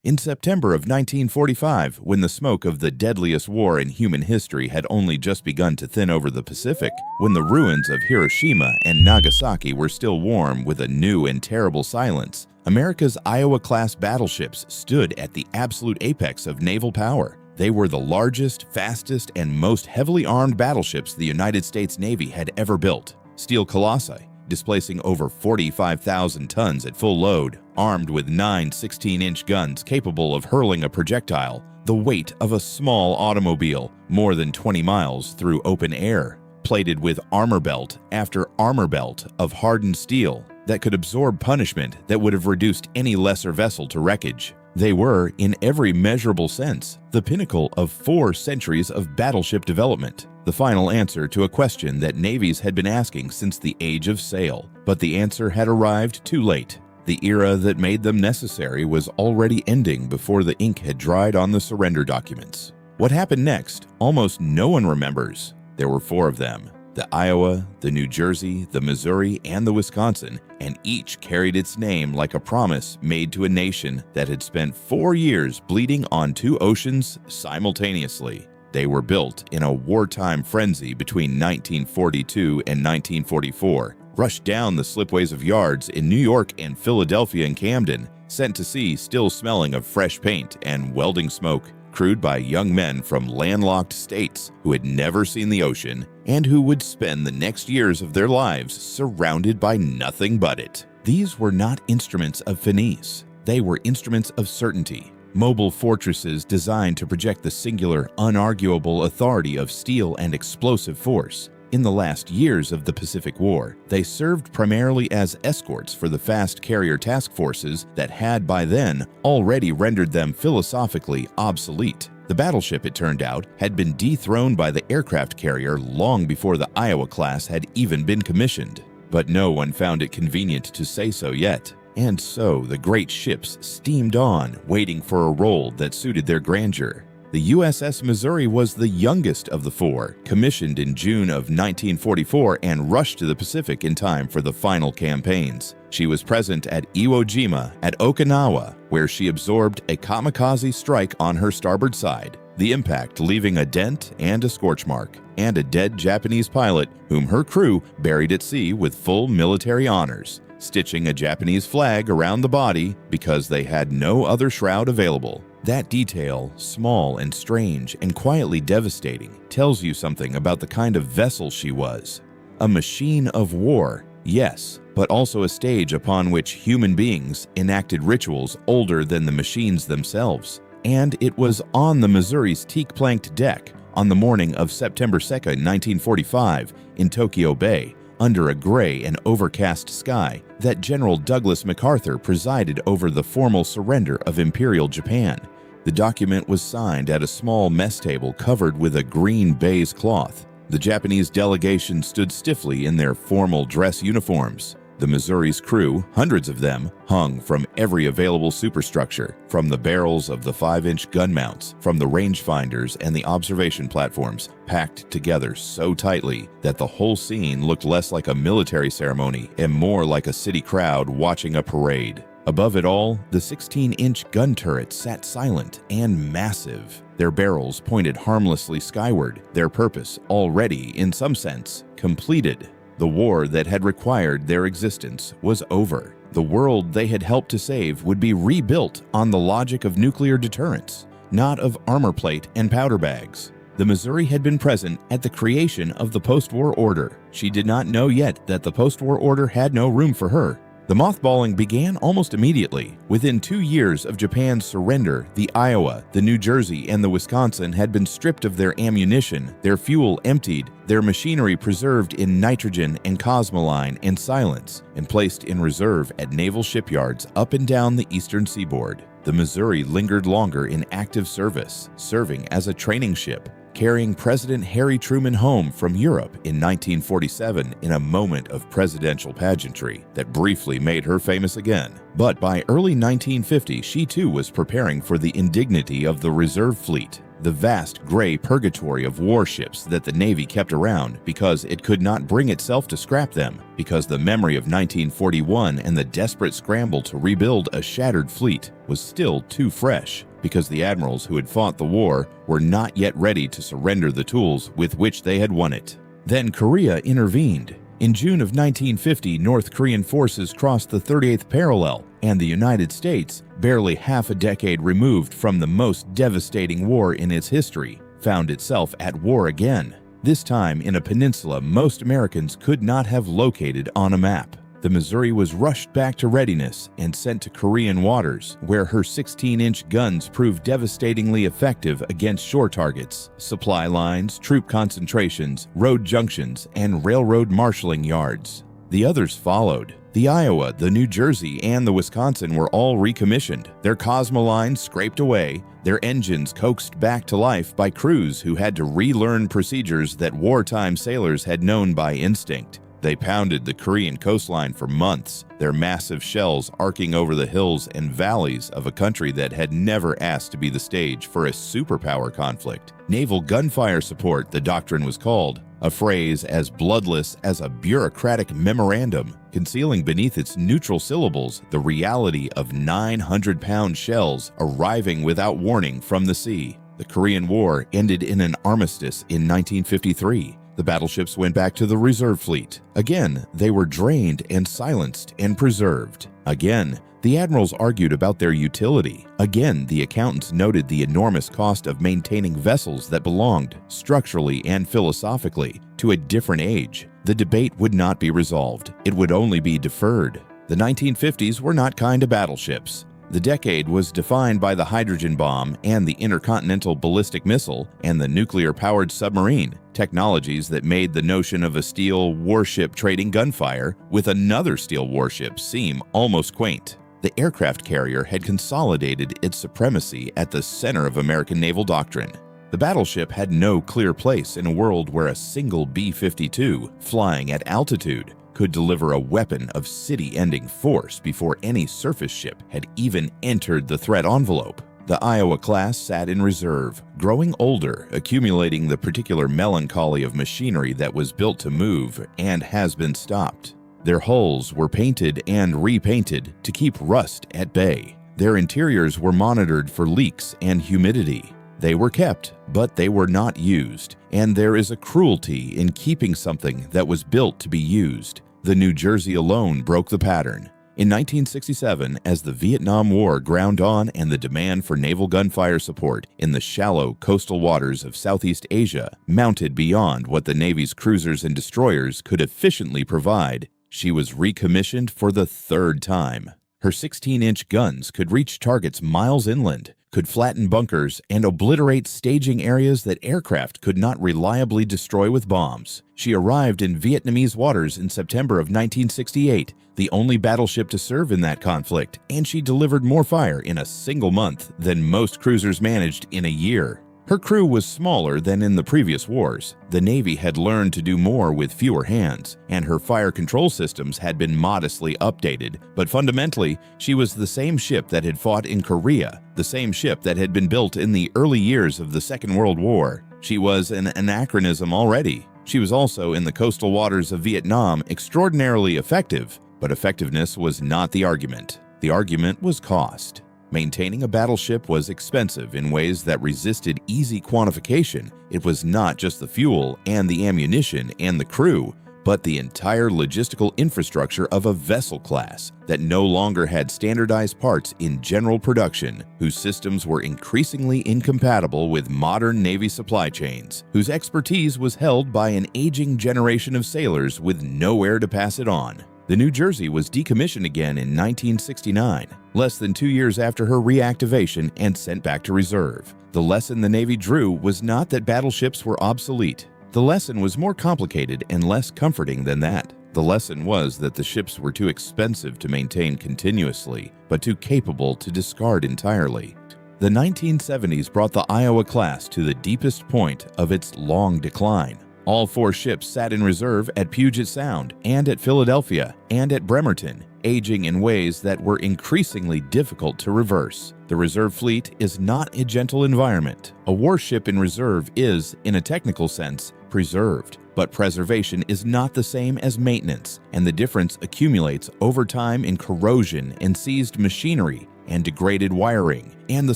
In September of 1945, when the smoke of the deadliest war in human history had only just begun to thin over the Pacific, when the ruins of Hiroshima and Nagasaki were still warm with a new and terrible silence, America's Iowa-class battleships stood at the absolute apex of naval power. They were the largest, fastest, and most heavily armed battleships the United States Navy had ever built. Steel colossi, displacing over 45,000 tons at full load, armed with 9 16-inch guns capable of hurling a projectile, the weight of a small automobile, more than 20 miles through open air, plated with armor belt after armor belt of hardened steel that could absorb punishment that would have reduced any lesser vessel to wreckage. They were, in every measurable sense, the pinnacle of 4 centuries of battleship development, the final answer to a question that navies had been asking since the age of sail. But the answer had arrived too late. The era that made them necessary was already ending before the ink had dried on the surrender documents. What happened next, almost no one remembers. There were 4 of them: the Iowa, the New Jersey, the Missouri, and the Wisconsin, and each carried its name like a promise made to a nation that had spent 4 years bleeding on 2 oceans simultaneously. They were built in a wartime frenzy between 1942 and 1944, rushed down the slipways of yards in New York and Philadelphia and Camden, sent to sea still smelling of fresh paint and welding smoke, crewed by young men from landlocked states who had never seen the ocean and who would spend the next years of their lives surrounded by nothing but it. These were not instruments of finesse. They were instruments of certainty. Mobile fortresses designed to project the singular, unarguable authority of steel and explosive force. In the last years of the Pacific War, they served primarily as escorts for the fast carrier task forces that had by then already rendered them philosophically obsolete. The battleship, it turned out, had been dethroned by the aircraft carrier long before the Iowa class had even been commissioned. But no one found it convenient to say so yet. And so the great ships steamed on, waiting for a role that suited their grandeur. The USS Missouri was the youngest of the 4, commissioned in June of 1944 and rushed to the Pacific in time for the final campaigns. She was present at Iwo Jima at Okinawa, where she absorbed a kamikaze strike on her starboard side, the impact leaving a dent and a scorch mark, and a dead Japanese pilot whom her crew buried at sea with full military honors, stitching a Japanese flag around the body because they had no other shroud available. That detail, small and strange and quietly devastating, tells you something about the kind of vessel she was. A machine of war, yes, but also a stage upon which human beings enacted rituals older than the machines themselves. And it was on the Missouri's teak-planked deck on the morning of September 2, 1945, in Tokyo Bay, under a gray and overcast sky, that General Douglas MacArthur presided over the formal surrender of Imperial Japan. The document was signed at a small mess table covered with a green baize cloth. The Japanese delegation stood stiffly in their formal dress uniforms. The Missouri's crew, hundreds of them, hung from every available superstructure, from the barrels of the 5-inch gun mounts, from the rangefinders and the observation platforms, packed together so tightly that the whole scene looked less like a military ceremony and more like a city crowd watching a parade. Above it all, the 16-inch gun turrets sat silent and massive, their barrels pointed harmlessly skyward, their purpose already, in some sense, completed. The war that had required their existence was over. The world they had helped to save would be rebuilt on the logic of nuclear deterrence, not of armor plate and powder bags. The Missouri had been present at the creation of the post-war order. She did not know yet that the post-war order had no room for her. The mothballing began almost immediately. Within 2 years of Japan's surrender, the Iowa, the New Jersey, and the Wisconsin had been stripped of their ammunition, their fuel emptied, their machinery preserved in nitrogen and cosmoline and silence, and placed in reserve at naval shipyards up and down the eastern seaboard. The Missouri lingered longer in active service, serving as a training ship, carrying President Harry Truman home from Europe in 1947 in a moment of presidential pageantry that briefly made her famous again. But by early 1950, she too was preparing for the indignity of the reserve fleet. the vast gray purgatory of warships that the Navy kept around because it could not bring itself to scrap them, because the memory of 1941 and the desperate scramble to rebuild a shattered fleet was still too fresh, because the admirals who had fought the war were not yet ready to surrender the tools with which they had won it. Then Korea intervened. In June of 1950, North Korean forces crossed the 38th parallel, and the United States, barely half a decade removed from the most devastating war in its history, found itself at war again, this time in a peninsula most Americans could not have located on a map. The Missouri was rushed back to readiness and sent to Korean waters, where her 16-inch guns proved devastatingly effective against shore targets, supply lines, troop concentrations, road junctions, and railroad marshaling yards. The others followed. The Iowa, the New Jersey, and the Wisconsin were all recommissioned, their cosmolines scraped away, their engines coaxed back to life by crews who had to relearn procedures that wartime sailors had known by instinct. They pounded the Korean coastline for months, their massive shells arcing over the hills and valleys of a country that had never asked to be the stage for a superpower conflict. Naval gunfire support, the doctrine was called, a phrase as bloodless as a bureaucratic memorandum, concealing beneath its neutral syllables the reality of 900-pound shells arriving without warning from the sea. The Korean War ended in an armistice in 1953. The battleships went back to the reserve fleet. Again, they were drained and silenced and preserved. Again, the admirals argued about their utility. Again, the accountants noted the enormous cost of maintaining vessels that belonged, structurally and philosophically, to a different age. The debate would not be resolved. It would only be deferred. The 1950s were not kind to battleships. The decade was defined by the hydrogen bomb and the intercontinental ballistic missile and the nuclear-powered submarine, technologies that made the notion of a steel warship trading gunfire with another steel warship seem almost quaint. The aircraft carrier had consolidated its supremacy at the center of American naval doctrine. The battleship had no clear place in a world where a single B-52, flying at altitude, could deliver a weapon of city-ending force before any surface ship had even entered the threat envelope. The Iowa class sat in reserve, growing older, accumulating the particular melancholy of machinery that was built to move and has been stopped. Their hulls were painted and repainted to keep rust at bay. Their interiors were monitored for leaks and humidity. They were kept, but they were not used, and there is a cruelty in keeping something that was built to be used. The New Jersey alone broke the pattern. In 1967, as the Vietnam War ground on and the demand for naval gunfire support in the shallow coastal waters of Southeast Asia mounted beyond what the Navy's cruisers and destroyers could efficiently provide, she was recommissioned for the third time. Her 16-inch guns could reach targets miles inland, could flatten bunkers, and obliterate staging areas that aircraft could not reliably destroy with bombs. She arrived in Vietnamese waters in September of 1968, the only battleship to serve in that conflict, and she delivered more fire in a single month than most cruisers managed in a year. Her crew was smaller than in the previous wars. The Navy had learned to do more with fewer hands, and her fire control systems had been modestly updated, but fundamentally, she was the same ship that had fought in Korea, the same ship that had been built in the early years of the Second World War. She was an anachronism already. She was also, in the coastal waters of Vietnam, extraordinarily effective, but effectiveness was not the argument. The argument was cost. Maintaining a battleship was expensive in ways that resisted easy quantification. It was not just the fuel and the ammunition and the crew, but the entire logistical infrastructure of a vessel class that no longer had standardized parts in general production, whose systems were increasingly incompatible with modern Navy supply chains, whose expertise was held by an aging generation of sailors with nowhere to pass it on. The New Jersey was decommissioned again in 1969, less than 2 years after her reactivation and sent back to reserve. The lesson the Navy drew was not that battleships were obsolete. The lesson was more complicated and less comforting than that. The lesson was that the ships were too expensive to maintain continuously, but too capable to discard entirely. The 1970s brought the Iowa class to the deepest point of its long decline. All 4 ships sat in reserve at Puget Sound and at Philadelphia and at Bremerton, aging in ways that were increasingly difficult to reverse. The reserve fleet is not a gentle environment. A warship in reserve is, in a technical sense, preserved. But preservation is not the same as maintenance, and the difference accumulates over time in corrosion and seized machinery and degraded wiring, and the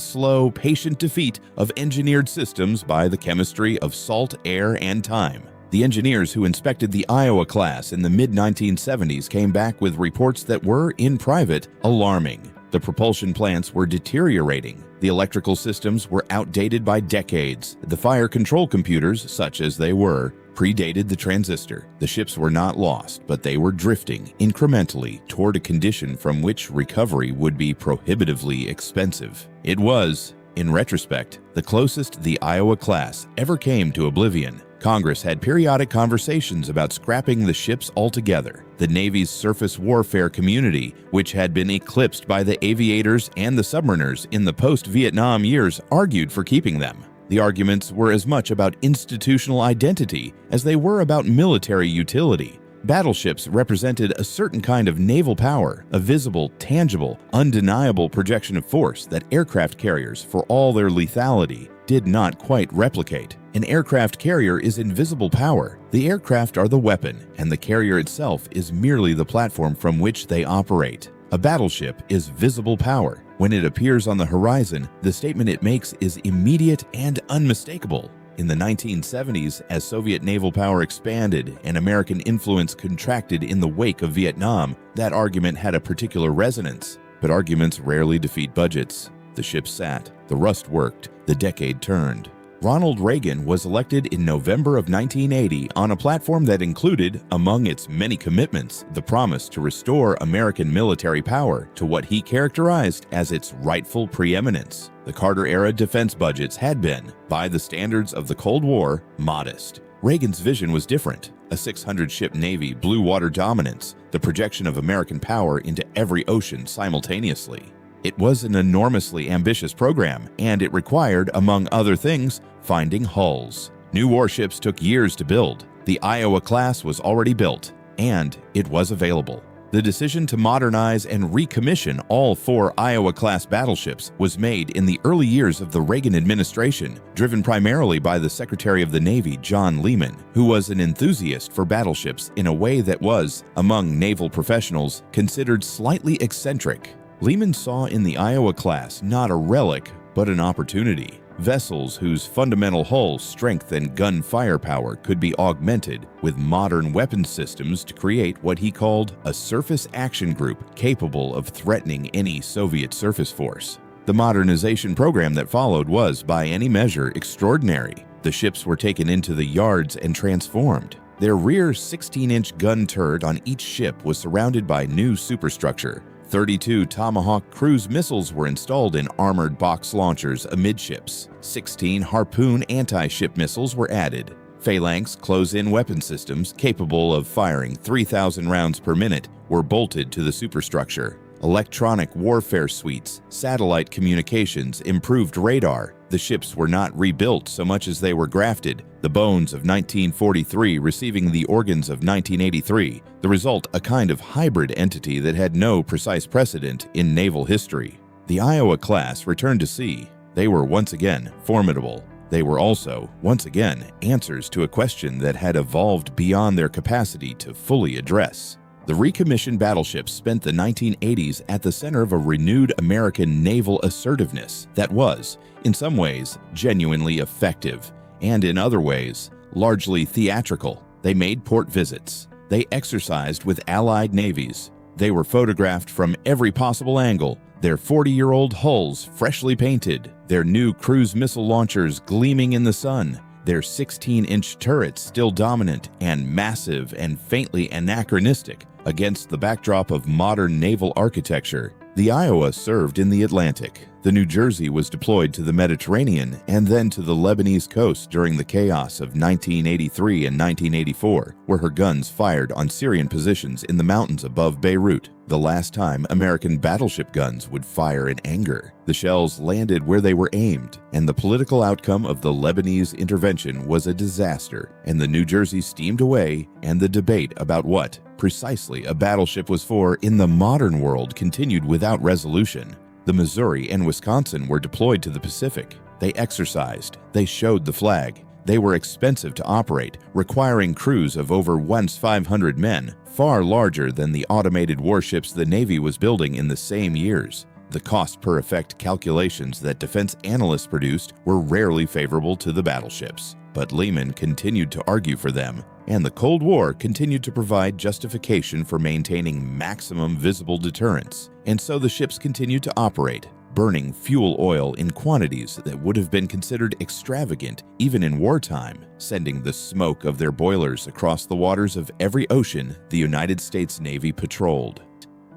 slow, patient defeat of engineered systems by the chemistry of salt, air, and time. The engineers who inspected the Iowa class in the mid-1970s came back with reports that were, in private, alarming. The propulsion plants were deteriorating. The electrical systems were outdated by decades. The fire control computers, such as they were, predated the transistor. The ships were not lost, but they were drifting incrementally toward a condition from which recovery would be prohibitively expensive. It was, in retrospect, the closest the Iowa class ever came to oblivion. Congress had periodic conversations about scrapping the ships altogether. The Navy's surface warfare community, which had been eclipsed by the aviators and the submariners in the post-Vietnam years, argued for keeping them. The arguments were as much about institutional identity as they were about military utility. Battleships represented a certain kind of naval power, a visible, tangible, undeniable projection of force that aircraft carriers, for all their lethality, did not quite replicate. An aircraft carrier is invisible power. The aircraft are the weapon, and the carrier itself is merely the platform from which they operate. A battleship is visible power. When it appears on the horizon, the statement it makes is immediate and unmistakable. In the 1970s, as Soviet naval power expanded and American influence contracted in the wake of Vietnam, that argument had a particular resonance. But arguments rarely defeat budgets. The ship sat, the rust worked, the decade turned. Ronald Reagan was elected in November of 1980 on a platform that included, among its many commitments, the promise to restore American military power to what he characterized as its rightful preeminence. The Carter-era defense budgets had been, by the standards of the Cold War, modest. Reagan's vision was different. A 600-ship Navy, blue water dominance, the projection of American power into every ocean simultaneously. It was an enormously ambitious program, and it required, among other things, finding hulls. New warships took years to build. The Iowa class was already built, and it was available. The decision to modernize and recommission all 4 Iowa-class battleships was made in the early years of the Reagan administration, driven primarily by the Secretary of the Navy, John Lehman, who was an enthusiast for battleships in a way that was, among naval professionals, considered slightly eccentric. Lehman saw in the Iowa class not a relic, but an opportunity. Vessels whose fundamental hull strength and gun firepower could be augmented with modern weapons systems to create what he called a surface action group capable of threatening any Soviet surface force. The modernization program that followed was, by any measure, extraordinary. The ships were taken into the yards and transformed. Their rear 16-inch gun turret on each ship was surrounded by new superstructure. 32 Tomahawk cruise missiles were installed in armored box launchers amidships. 16 Harpoon anti-ship missiles were added. Phalanx close-in weapon systems capable of firing 3,000 rounds per minute were bolted to the superstructure. Electronic warfare suites, satellite communications, improved radar. The ships were not rebuilt so much as they were grafted, the bones of 1943 receiving the organs of 1983, the result a kind of hybrid entity that had no precise precedent in naval history. The Iowa class returned to sea. They were once again formidable. They were also, once again, answers to a question that had evolved beyond their capacity to fully address. The recommissioned battleships spent the 1980s at the center of a renewed American naval assertiveness that was, in some ways, genuinely effective, and in other ways, largely theatrical. They made port visits. They exercised with allied navies. They were photographed from every possible angle, their 40-year-old hulls freshly painted, their new cruise missile launchers gleaming in the sun, their 16-inch turrets still dominant and massive and faintly anachronistic against the backdrop of modern naval architecture. The Iowa served in the Atlantic. The New Jersey was deployed to the Mediterranean and then to the Lebanese coast during the chaos of 1983 and 1984, where her guns fired on Syrian positions in the mountains above Beirut. The last time American battleship guns would fire in anger. The shells landed where they were aimed, and the political outcome of the Lebanese intervention was a disaster, and the New Jersey steamed away, and the debate about what precisely a battleship was for in the modern world continued without resolution. The Missouri and Wisconsin were deployed to the Pacific. They exercised. They showed the flag. They were expensive to operate, requiring crews of over 500 men, far larger than the automated warships the Navy was building in the same years. The cost-per-effect calculations that defense analysts produced were rarely favorable to the battleships, but Lehman continued to argue for them, and the Cold War continued to provide justification for maintaining maximum visible deterrence, and so the ships continued to operate, burning fuel oil in quantities that would have been considered extravagant even in wartime, sending the smoke of their boilers across the waters of every ocean the United States Navy patrolled.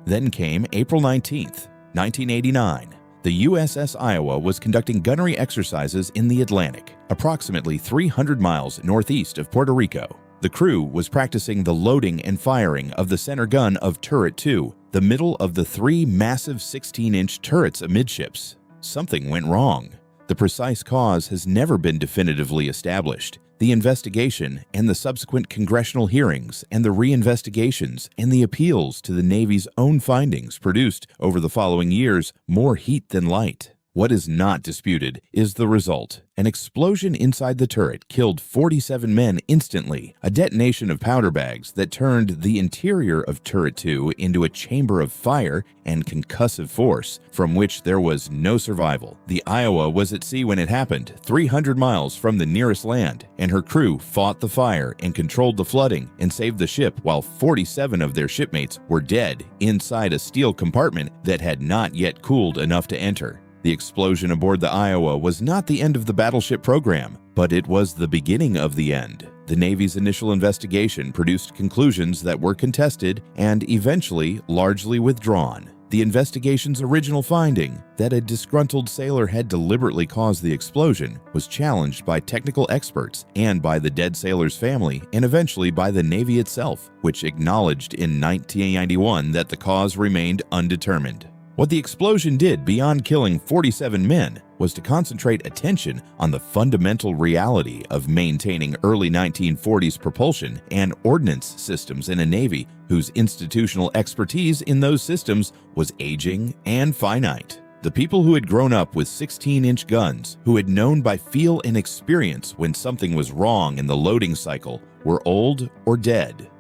Then came April 19th, 1989. The USS Iowa was conducting gunnery exercises in the Atlantic, approximately 300 miles northeast of Puerto Rico. The crew was practicing the loading and firing of the center gun of Turret 2, the middle of the three massive 16-inch turrets amidships. Something went wrong. The precise cause has never been definitively established. The investigation and the subsequent congressional hearings and the reinvestigations and the appeals to the Navy's own findings produced over the following years more heat than light. What is not disputed is the result. An explosion inside the turret killed 47 men instantly, a detonation of powder bags that turned the interior of Turret 2 into a chamber of fire and concussive force from which there was no survival. The Iowa was at sea when it happened, 300 miles from the nearest land, and her crew fought the fire and controlled the flooding and saved the ship while 47 of their shipmates were dead inside a steel compartment that had not yet cooled enough to enter. The explosion aboard the Iowa was not the end of the battleship program, but it was the beginning of the end. The Navy's initial investigation produced conclusions that were contested and eventually largely withdrawn. The investigation's original finding, that a disgruntled sailor had deliberately caused the explosion, was challenged by technical experts and by the dead sailor's family and eventually by the Navy itself, which acknowledged in 1991 that the cause remained undetermined. What the explosion did beyond killing 47 men was to concentrate attention on the fundamental reality of maintaining early 1940s propulsion and ordnance systems in a Navy whose institutional expertise in those systems was aging and finite. The people who had grown up with 16-inch guns, who had known by feel and experience when something was wrong in the loading cycle, were old or dead.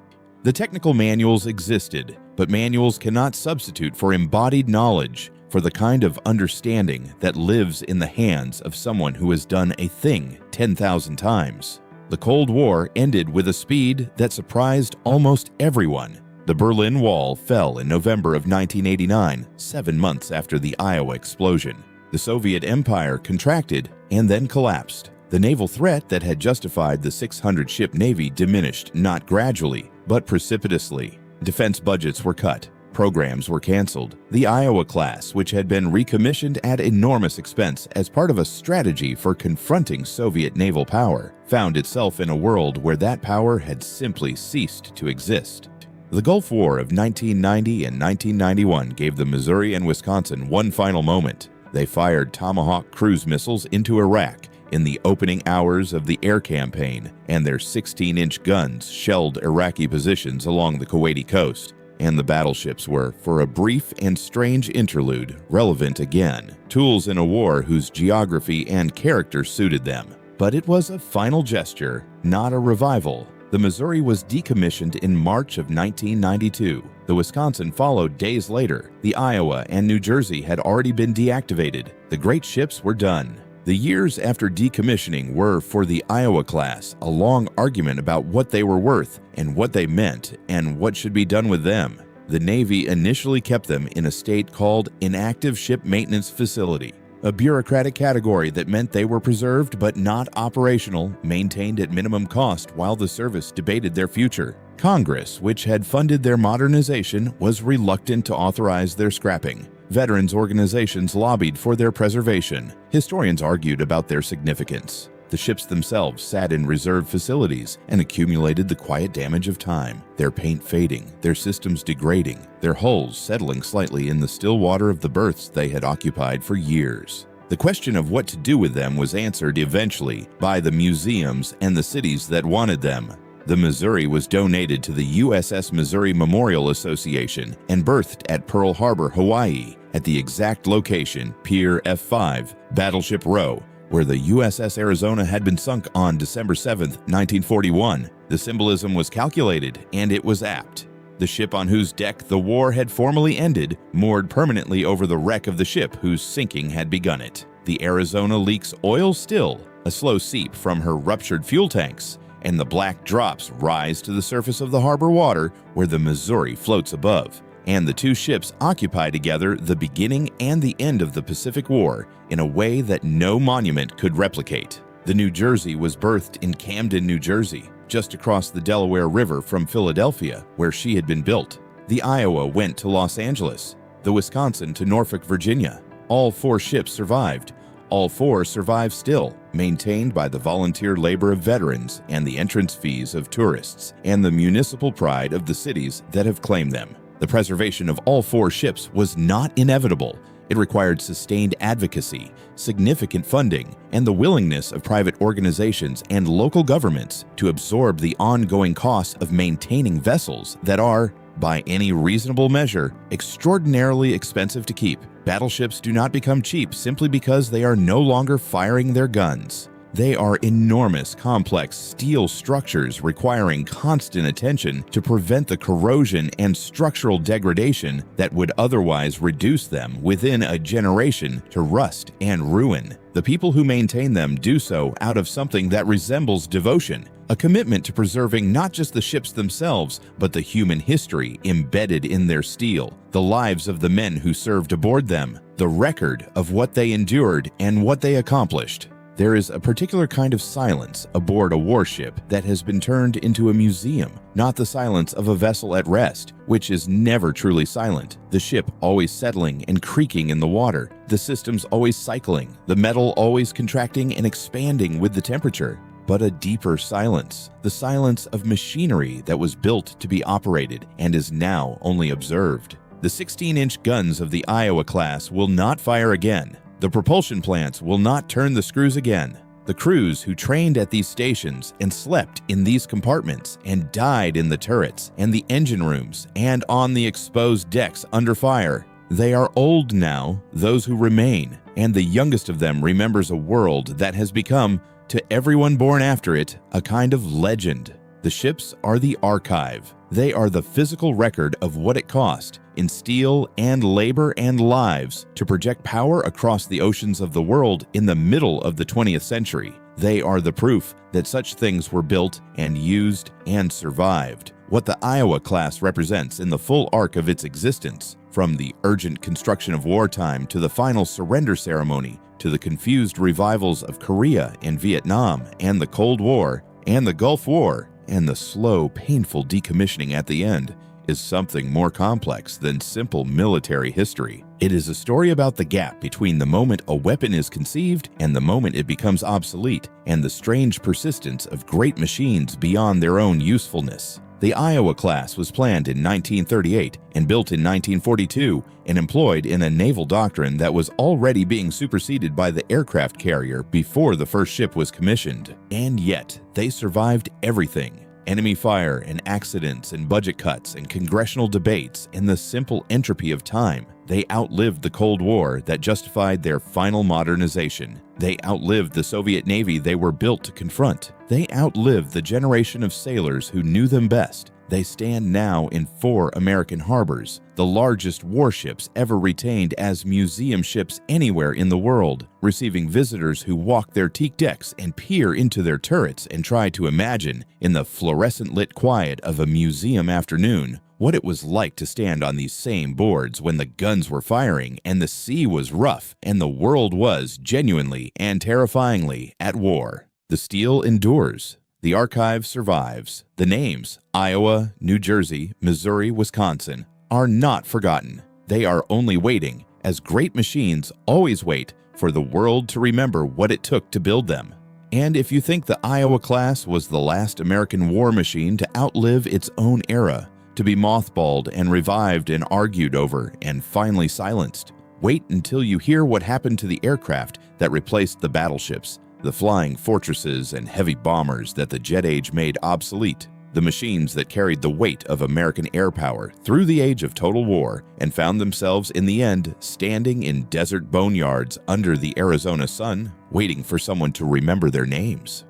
The technical manuals existed, but manuals cannot substitute for embodied knowledge, for the kind of understanding that lives in the hands of someone who has done a thing 10,000 times. The Cold War ended with a speed that surprised almost everyone. The Berlin Wall fell in November of 1989, 7 months after the Iowa explosion. The Soviet Empire contracted and then collapsed. The naval threat that had justified the 600-ship Navy diminished not gradually, but precipitously. Defense budgets were cut. Programs were canceled. The Iowa class, which had been recommissioned at enormous expense as part of a strategy for confronting Soviet naval power, found itself in a world where that power had simply ceased to exist. The Gulf War of 1990 and 1991 gave the Missouri and Wisconsin one final moment. They fired Tomahawk cruise missiles into Iraq in the opening hours of the air campaign, and their 16-inch guns shelled Iraqi positions along the Kuwaiti coast. And the battleships were, for a brief and strange interlude, relevant again, tools in a war whose geography and character suited them. But it was a final gesture, not a revival. The Missouri was decommissioned in March of 1992. The Wisconsin followed days later. The Iowa and New Jersey had already been deactivated. The great ships were done. The years after decommissioning were, for the Iowa class, a long argument about what they were worth and what they meant and what should be done with them. The Navy initially kept them in a state called Inactive Ship Maintenance Facility, a bureaucratic category that meant they were preserved but not operational, maintained at minimum cost while the service debated their future. Congress, which had funded their modernization, was reluctant to authorize their scrapping. Veterans organizations lobbied for their preservation. Historians argued about their significance. The ships themselves sat in reserve facilities and accumulated the quiet damage of time, their paint fading, their systems degrading, their hulls settling slightly in the still water of the berths they had occupied for years. The question of what to do with them was answered eventually by the museums and the cities that wanted them. The Missouri was donated to the USS Missouri Memorial Association and berthed at Pearl Harbor, Hawaii, at the exact location, Pier F5, Battleship Row, where the USS Arizona had been sunk on December 7, 1941. The symbolism was calculated, and it was apt. The ship on whose deck the war had formally ended moored permanently over the wreck of the ship whose sinking had begun it. The Arizona leaks oil still, a slow seep from her ruptured fuel tanks, and the black drops rise to the surface of the harbor water where the Missouri floats above. And the two ships occupy together the beginning and the end of the Pacific War in a way that no monument could replicate. The New Jersey was berthed in Camden, New Jersey, just across the Delaware River from Philadelphia, where she had been built. The Iowa went to Los Angeles, the Wisconsin to Norfolk, Virginia. All four ships survived. All four survive still, maintained by the volunteer labor of veterans and the entrance fees of tourists and the municipal pride of the cities that have claimed them. The preservation of all four ships was not inevitable. It required sustained advocacy, significant funding, and the willingness of private organizations and local governments to absorb the ongoing costs of maintaining vessels that are, by any reasonable measure, extraordinarily expensive to keep. Battleships do not become cheap simply because they are no longer firing their guns. They are enormous, complex steel structures requiring constant attention to prevent the corrosion and structural degradation that would otherwise reduce them within a generation to rust and ruin. The people who maintain them do so out of something that resembles devotion, a commitment to preserving not just the ships themselves, but the human history embedded in their steel, the lives of the men who served aboard them, the record of what they endured and what they accomplished. There is a particular kind of silence aboard a warship that has been turned into a museum, not the silence of a vessel at rest, which is never truly silent, the ship always settling and creaking in the water, the systems always cycling, the metal always contracting and expanding with the temperature, but a deeper silence, the silence of machinery that was built to be operated and is now only observed. The 16-inch guns of the Iowa class will not fire again. The propulsion plants will not turn the screws again. The crews who trained at these stations and slept in these compartments and died in the turrets and the engine rooms and on the exposed decks under fire, they are old now, those who remain, and the youngest of them remembers a world that has become, to everyone born after it, a kind of legend. The ships are the archive. They are the physical record of what it cost, in steel and labor and lives, to project power across the oceans of the world in the middle of the 20th century. They are the proof that such things were built and used and survived. What the Iowa class represents in the full arc of its existence, from the urgent construction of wartime to the final surrender ceremony, to the confused revivals of Korea and Vietnam and the Cold War and the Gulf War, and the slow, painful decommissioning at the end, is something more complex than simple military history. It is a story about the gap between the moment a weapon is conceived and the moment it becomes obsolete, and the strange persistence of great machines beyond their own usefulness. The Iowa class was planned in 1938 and built in 1942 and employed in a naval doctrine that was already being superseded by the aircraft carrier before the first ship was commissioned. And yet, they survived everything. Enemy fire and accidents and budget cuts and congressional debates and the simple entropy of time. They outlived the Cold War that justified their final modernization. They outlived the Soviet Navy they were built to confront. They outlived the generation of sailors who knew them best. They stand now in 4 American harbors, the largest warships ever retained as museum ships anywhere in the world, receiving visitors who walk their teak decks and peer into their turrets and try to imagine, in the fluorescent-lit quiet of a museum afternoon, what it was like to stand on these same boards when the guns were firing and the sea was rough and the world was, genuinely and terrifyingly, at war. The steel endures. The archive survives. The names, Iowa, New Jersey, Missouri, Wisconsin, are not forgotten. They are only waiting, as great machines always wait, for the world to remember what it took to build them. And if you think the Iowa class was the last American war machine to outlive its own era, to be mothballed and revived and argued over and finally silenced, wait until you hear what happened to the aircraft that replaced the battleships, the flying fortresses and heavy bombers that the jet age made obsolete. the machines that carried the weight of American air power through the age of total war and found themselves in the end standing in desert boneyards under the Arizona sun, waiting for someone to remember their names.